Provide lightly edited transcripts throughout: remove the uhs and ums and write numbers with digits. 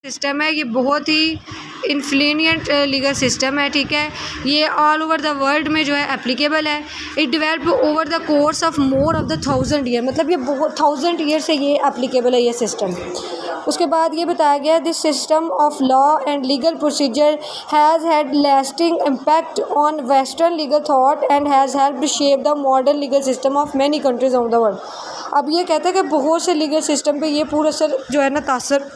System है, ये बहुत ही इन्फ्लुएंट लीगल सिस्टम है, ठीक है। ये ऑल ओवर द वर्ल्ड में जो है एप्लीकेबल है। It develop over the course of more of the 1000 year, मतलब ये बहुत 1000 ईयर से ये एप्लीकेबल है ये सिस्टम। उसके बाद ये बताया गया this system of law and legal procedure has had lasting impact on western legal thought and has helped shape the modern legal system of many countries of the world. अब ये कहता है कि बहुत से लीगल सिस्टम पे ये पूरा असर जो है ना तासर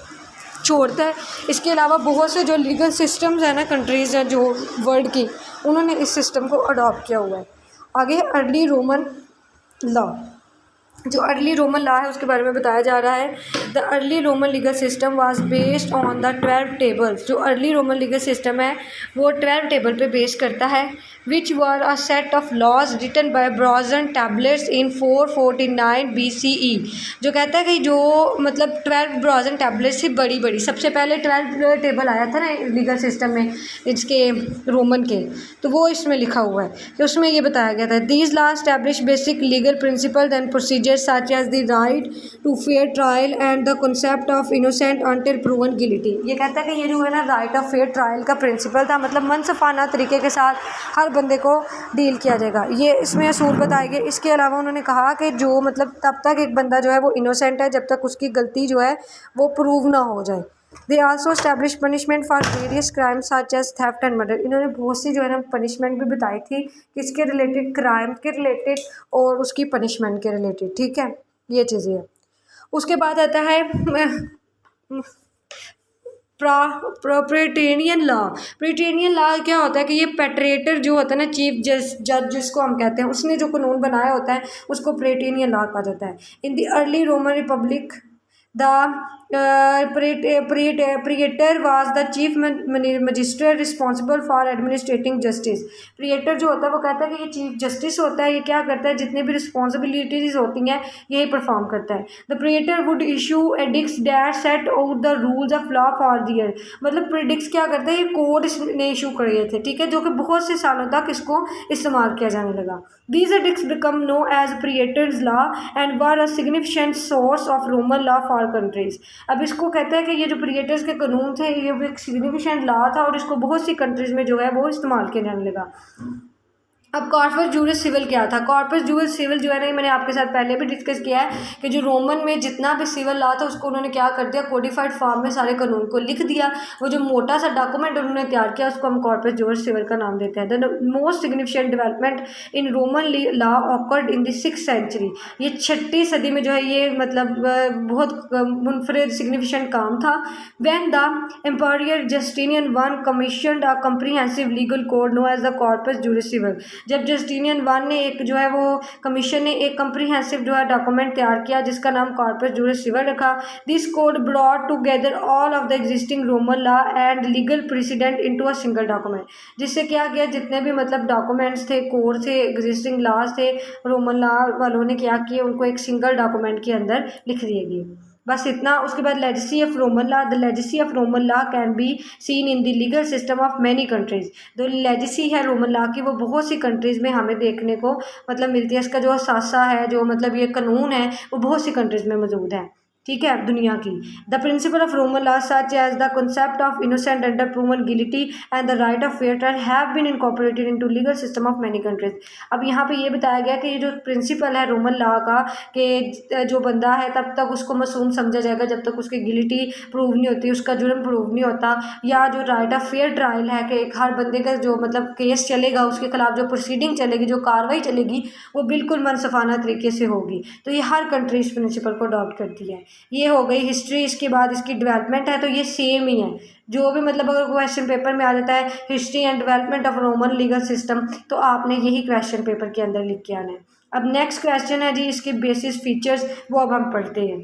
छोड़ता है। इसके अलावा बहुत से जो लीगल सिस्टम्स हैं ना कंट्रीज़ हैं जो वर्ल्ड की, उन्होंने इस सिस्टम को अडॉप्ट किया हुआ है। आगे अर्ली रोमन लॉ, जो अर्ली रोमन लॉ है उसके बारे में बताया जा रहा है। The early Roman legal system was based on the 12 tables. जो अर्ली रोमन लीगल सिस्टम है वो 12 टेबल पे बेस करता है, which were a set of laws written by bronze tablets in 449 BCE। जो कहता है कि जो मतलब 12 ब्रॉजन टैबलेट्स थी बड़ी बड़ी, सबसे पहले 12 टेबल आया था ना लीगल सिस्टम में इसके रोमन के, तो वो इसमें लिखा हुआ है कि उसमें ये बताया गया था these law establish basic legal principles and procedure such as the right to fair trial and the concept of innocent until proven guilty। ये कहता है कि ये जो है ना राइट ऑफ फेयर ट्रायल का प्रिंसिपल था, मतलब मनसफाना तरीके के साथ हर बंदे को डील किया जाएगा, ये इसमें असूल बताए गए। इसके अलावा उन्होंने कहा कि जो मतलब तब तक एक बंदा जो है वो इनोसेंट है जब तक उसकी गलती जो है वो प्रूव ना हो जाए। They also establish punishment for various crimes such as theft and murder. इन्होंने बहुत सी जो है ना पनिशमेंट भी बताई थी किसके रिलेटेड, क्राइम के रिलेटेड और उसकी पनिशमेंट के रिलेटेड, ठीक है, ये चीज़ें हैं। उसके बाद आता है प्रिटेनियन लॉ। प्रिटेनियन लॉ क्या होता है कि ये पेट्रेटर जो होता है ना, चीफ जज जिसको हम कहते हैं, उसने जो कानून बनाया होता है उसको प्रिटेनियन लॉ कहा जाता है। In the early Roman republic the praetor was the chief magistrate responsible for administrating justice. Praetor जो होता है वो कहता है कि ये चीफ जस्टिस होता है, ये क्या करता है जितने भी रिस्पॉन्सिबिलिटीज होती हैं यही परफॉर्म करता है। The praetor would issue edicts that set out the rules of law for the year. मतलब प्रिडिक्स क्या करता है, ये कोड इसने इशू करे थे, ठीक है, जो कि बहुत से सालों तक इसको इस्तेमाल किया जाने लगा। These edicts become known as Praetor's Law and were a significant source of Roman law for countries। अब इसको कहते हैं कि ये जो प्रिएटर्स के कानून थे ये एक सिग्निफिकेंट लॉ था और इसको बहुत सी कंट्रीज में जो है वो इस्तेमाल किया जाने लगा। अब कॉर्पस जूरिस सिविल क्या था? कॉर्पस जूरिस सिविल जो है ना, मैंने आपके साथ पहले भी डिस्कस किया है कि जो रोमन में जितना भी सिविल लॉ था उसको उन्होंने क्या कर दिया, कोडिफाइड फॉर्म में सारे कानून को लिख दिया। वो जो मोटा सा डॉक्यूमेंट उन्होंने तैयार किया उसको हम कॉर्पस जूरिस सिविल का नाम देते हैं। The most significant development in Roman law occurred in the 6th century. ये 6वीं सदी में जो है ये मतलब बहुत मुनफरिद सिग्निफिकेंट काम था। When the empire Justinian one commissioned a comprehensive legal code known as the Corpus Juris Civil. जब जस्टिनियन वन ने एक जो है वो कमीशन ने एक कम्प्रीहेंसिव जो है डॉक्यूमेंट तैयार किया जिसका नाम कॉर्पस जूरिस सिविल रखा। This code brought together all of the existing Roman law and legal president into a single document. जिससे क्या किया, जितने भी मतलब डॉक्यूमेंट्स थे, कोड थे, एग्जिस्टिंग लॉज थे, रोमन लॉ वालों ने क्या किया, उनको एक सिंगल डॉक्यूमेंट के अंदर लिख दिए गए, बस इतना। उसके बाद legacy of Roman law. The legacy of Roman law can be seen in the legal system of many countries. जो लेजेसी है रोमन लॉ की वो बहुत सी कंट्रीज़ में हमें देखने को मतलब मिलती है। इसका जो असासा है, जो मतलब ये कानून है, वो बहुत सी कंट्रीज़ में मौजूद है, ठीक है, दुनिया की। The principle of Roman law such as the concept of innocent under proven guilty and the right of fair trial have been incorporated into legal system of many countries. अब यहाँ पे ये बताया गया कि ये जो प्रिंसिपल है रोमन लॉ का कि जो बंदा है तब तक उसको मासूम समझा जाएगा जब तक उसकी गिल्टी प्रूव नहीं होती, उसका जुर्म प्रूव नहीं होता, या जो राइट ऑफ फेयर ट्रायल है कि एक हर बंदे का जो मतलब केस चलेगा, उसके खिलाफ जो प्रोसीडिंग चलेगी, जो कार्रवाई चलेगी वो बिल्कुल मनसफाना तरीके से होगी। तो ये हर कंट्री इस प्रिंसिपल को अडॉप्ट करती है। ये हो गई हिस्ट्री। इसके बाद इसकी डेवलपमेंट है तो ये सेम ही है। जो भी मतलब अगर क्वेश्चन पेपर में आ जाता है history and development of Roman legal system तो आपने यही क्वेश्चन पेपर के अंदर लिख के आना है। अब नेक्स्ट क्वेश्चन है जी इसके बेसिस फीचर्स, वो अब हम पढ़ते हैं।